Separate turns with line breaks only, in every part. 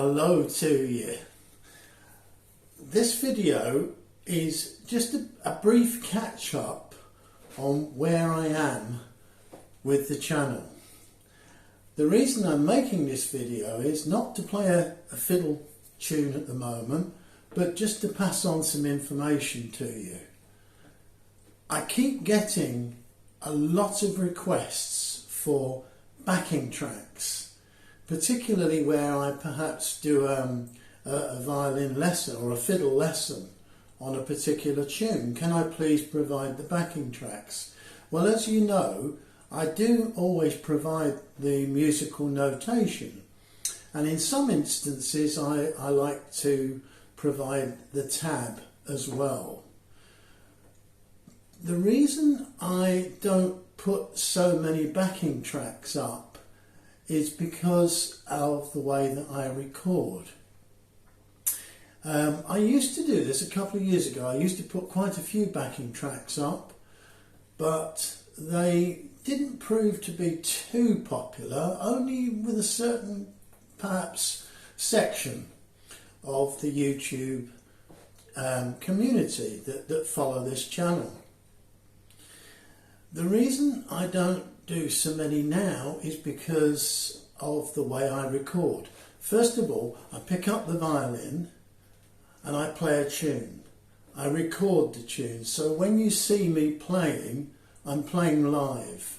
Hello to you. This video is just a brief catch up on where I am with the channel. The reason I'm making this video is not to play a fiddle tune at the moment, but just to pass on some information to you. I keep getting a lot of requests for backing tracks, particularly where I perhaps do a violin lesson or a fiddle lesson on a particular tune. Can I please provide the backing tracks? Well, as you know, I do always provide the musical notation, and in some instances I like to provide the tab as well. The reason I don't put so many backing tracks up is because of the way that I record. I used to do this a couple of years ago. I used to put quite a few backing tracks up, but they didn't prove to be too popular, only with a certain, perhaps, section of the YouTube community that follow this channel. The reason I don't do so many now is because of the way I record. First of all, I pick up the violin and I play a tune. I record the tune, so when you see me playing, I'm playing live.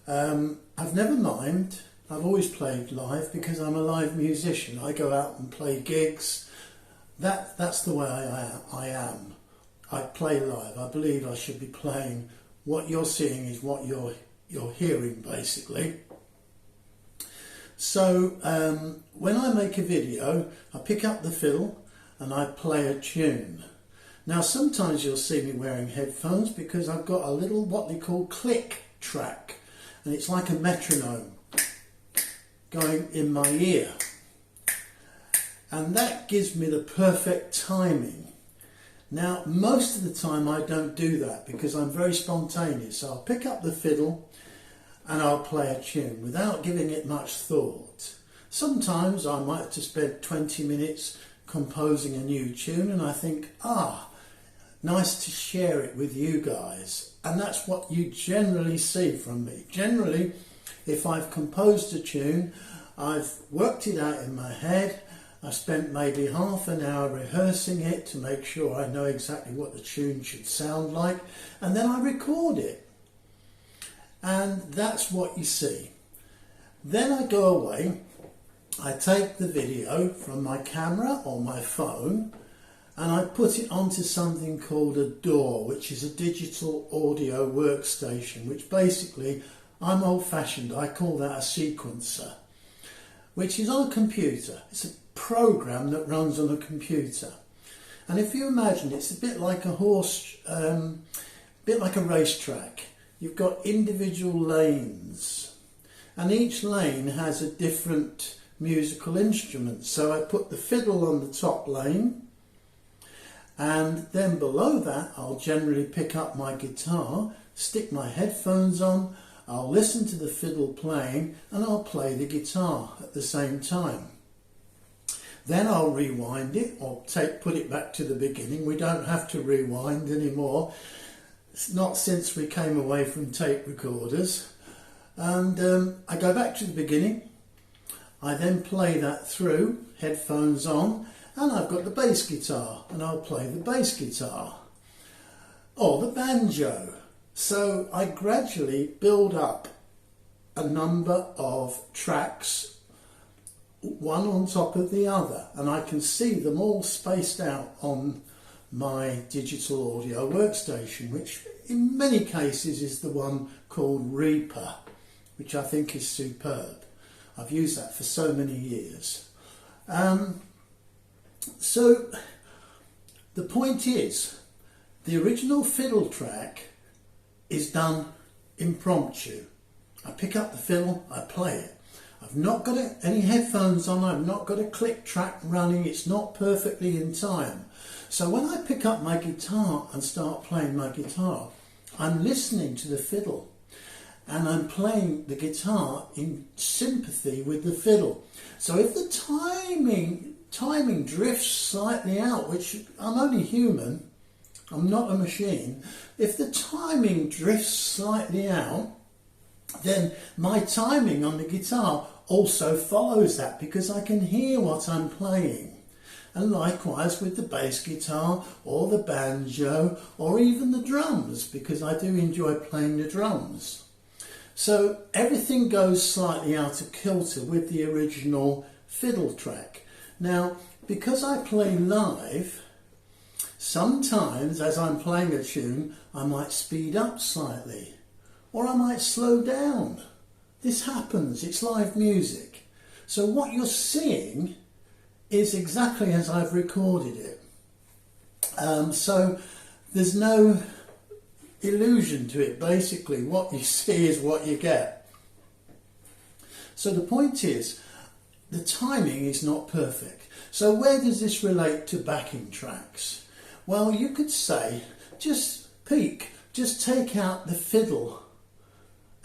I've never mimed. I've always played live because I'm a live musician. I go out and play gigs. That's the way I am. I play live. I believe I should be playing. What you're seeing is what you're hearing, basically. So when I make a video, I pick up the fiddle and I play a tune. Now sometimes you'll see me wearing headphones because I've got a little what they call click track, and it's like a metronome going in my ear, and that gives me the perfect timing. Now, most of the time I don't do that because I'm very spontaneous. So I'll pick up the fiddle and I'll play a tune without giving it much thought. Sometimes I might have to spend 20 minutes composing a new tune and I think, nice to share it with you guys. And that's what you generally see from me. Generally, if I've composed a tune, I've worked it out in my head, I spent maybe half an hour rehearsing it to make sure I know exactly what the tune should sound like, and then I record it. And that's what you see. Then I go away, I take the video from my camera or my phone, and I put it onto something called a DAW, which is a digital audio workstation, which basically, I'm old-fashioned, I call that a sequencer, which is on a computer. It's a program that runs on a computer, and if you imagine, it's a bit like a bit like a racetrack. You've got individual lanes, and each lane has a different musical instrument. So I put the fiddle on the top lane, and then below that I'll generally pick up my guitar, stick my headphones on, I'll listen to the fiddle playing, and I'll play the guitar at the same time. Then I'll rewind it or put it back to the beginning. We don't have to rewind anymore. It's not since we came away from tape recorders. And I go back to the beginning. I then play that through, headphones on, and I've got the bass guitar, and I'll play the bass guitar or the banjo. So I gradually build up a number of tracks, one on top of the other, and I can see them all spaced out on my digital audio workstation, which in many cases is the one called Reaper, which I think is superb. I've used that for so many years. So the point is, the original fiddle track is done impromptu. I pick up the fiddle, I play it. I've not got any headphones on, I've not got a click track running, it's not perfectly in time. So when I pick up my guitar and start playing my guitar, I'm listening to the fiddle. and I'm playing the guitar in sympathy with the fiddle. So if the timing drifts slightly out, which I'm only human, I'm not a machine, if the timing drifts slightly out, then my timing on the guitar also follows that, because I can hear what I'm playing. And likewise with the bass guitar or the banjo or even the drums, because I do enjoy playing the drums. So everything goes slightly out of kilter with the original fiddle track. Now, because I play live, sometimes as I'm playing a tune, I might speed up slightly, or I might slow down. This happens, it's live music. So what you're seeing is exactly as I've recorded it. So there's no illusion to it. Basically, what you see is what you get. So the point is, the timing is not perfect. So where does this relate to backing tracks? Well, you could say, just take out the fiddle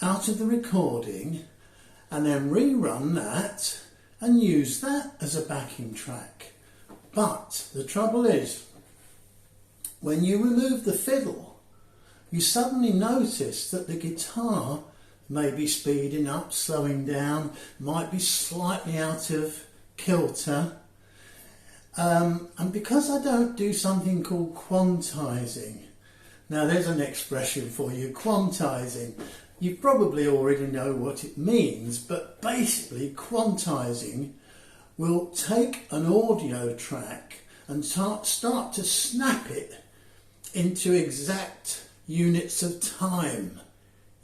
out of the recording and then rerun that and use that as a backing track. But the trouble is, when you remove the fiddle, you suddenly notice that the guitar may be speeding up, slowing down, might be slightly out of kilter. And because I don't do something called quantizing, now there's an expression for you, quantizing. You probably already know what it means, but basically quantizing will take an audio track and start to snap it into exact units of time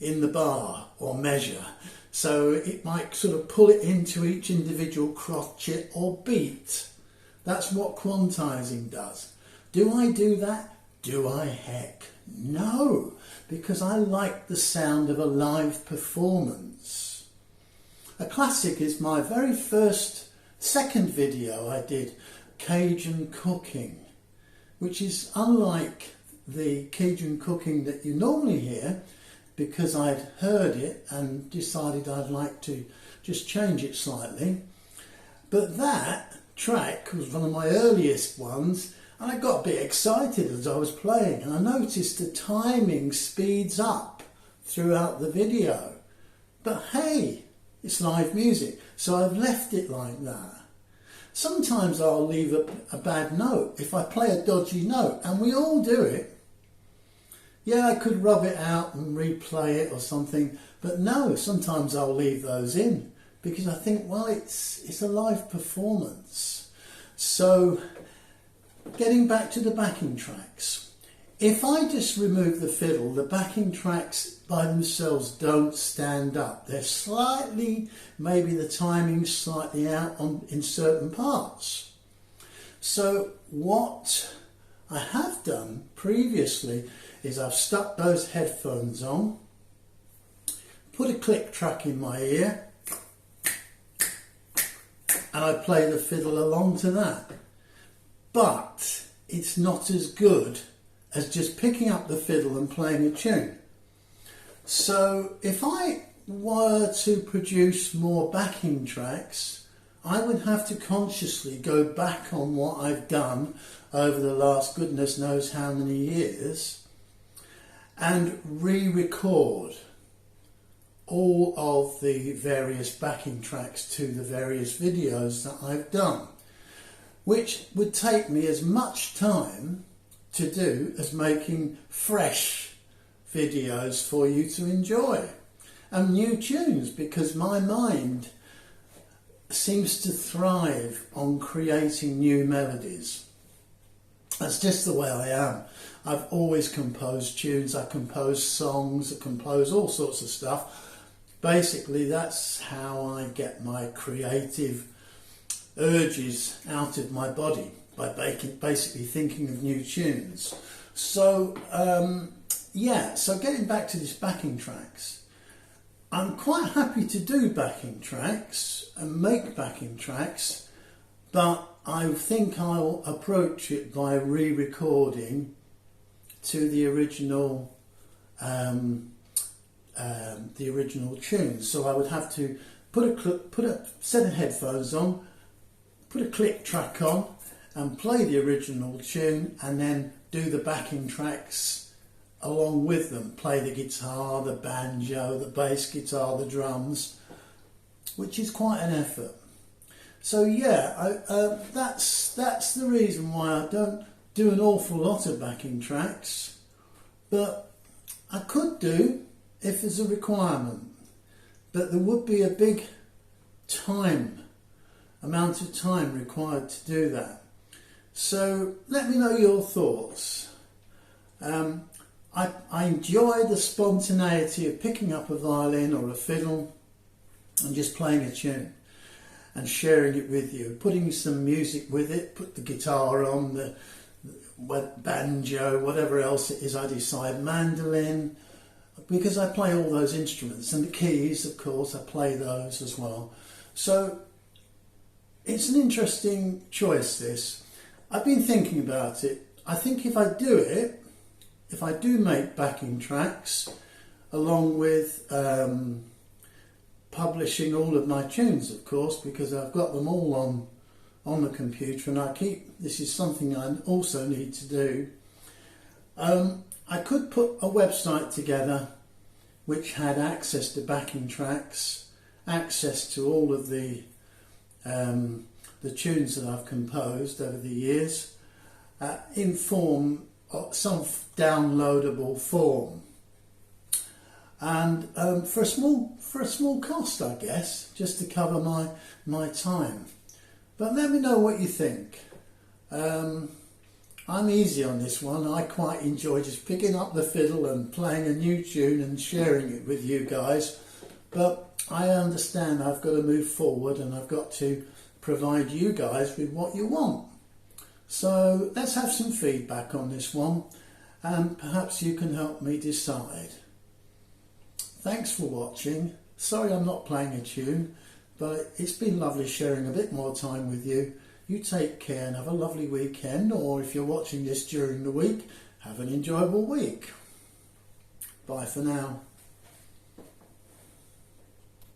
in the bar or measure. So it might sort of pull it into each individual crotchet or beat. That's what quantizing does. Do I do that? Do I? Heck no, because I like the sound of a live performance. A classic is my very second video I did, Cajun cooking, which is unlike the Cajun cooking that you normally hear, because I'd heard it and decided I'd like to just change it slightly. But that track was one of my earliest ones, and I got a bit excited as I was playing, and I noticed the timing speeds up throughout the video. But hey, it's live music, so I've left it like that. Sometimes I'll leave a bad note if I play a dodgy note, and we all do it. Yeah, I could rub it out and replay it or something, but no, sometimes I'll leave those in because I think, well, it's a live performance. So, getting back to the backing tracks. If I just remove the fiddle, the backing tracks by themselves don't stand up. They're slightly, maybe the timing's slightly out in certain parts. So what I have done previously is I've stuck those headphones on, put a click track in my ear, and I play the fiddle along to that. But it's not as good as just picking up the fiddle and playing a tune. So if I were to produce more backing tracks, I would have to consciously go back on what I've done over the last goodness knows how many years and re-record all of the various backing tracks to the various videos that I've done, which would take me as much time to do as making fresh videos for you to enjoy, and new tunes, because my mind seems to thrive on creating new melodies. That's just the way I am. I've always composed tunes, I compose songs, I compose all sorts of stuff. Basically, that's how I get my creative urges out of my body, by basically thinking of new tunes. So, so getting back to this backing tracks, I'm quite happy to do backing tracks and make backing tracks, but I think I'll approach it by re-recording to the original the original tune. So I would have to put a set of headphones on, put a click track on, and play the original tune, and then do the backing tracks along with them. Play the guitar, the banjo, the bass guitar, the drums, which is quite an effort. So yeah, that's the reason why I don't do an awful lot of backing tracks, but I could do if there's a requirement, but there would be a big amount of time required to do that. So let me know your thoughts. I enjoy the spontaneity of picking up a violin or a fiddle and just playing a tune and sharing it with you, putting some music with it, put the guitar on, the banjo, whatever else it is I decide, mandolin, because I play all those instruments, and the keys, of course, I play those as well. So it's an interesting choice, this. I've been thinking about it. I think if I do make backing tracks, along with publishing all of my tunes, of course, because I've got them all on the computer, and this is something I also need to do. I could put a website together which had access to backing tracks, access to all of the tunes that I've composed over the years, in some downloadable form, and for a small cost, I guess, just to cover my time. But let me know what you think. I'm easy on this one. I quite enjoy just picking up the fiddle and playing a new tune and sharing it with you guys. But I understand I've got to move forward, and I've got to provide you guys with what you want. So let's have some feedback on this one, and perhaps you can help me decide. Thanks for watching. Sorry I'm not playing a tune, but it's been lovely sharing a bit more time with you. You take care and have a lovely weekend, or if you're watching this during the week, have an enjoyable week. Bye for now.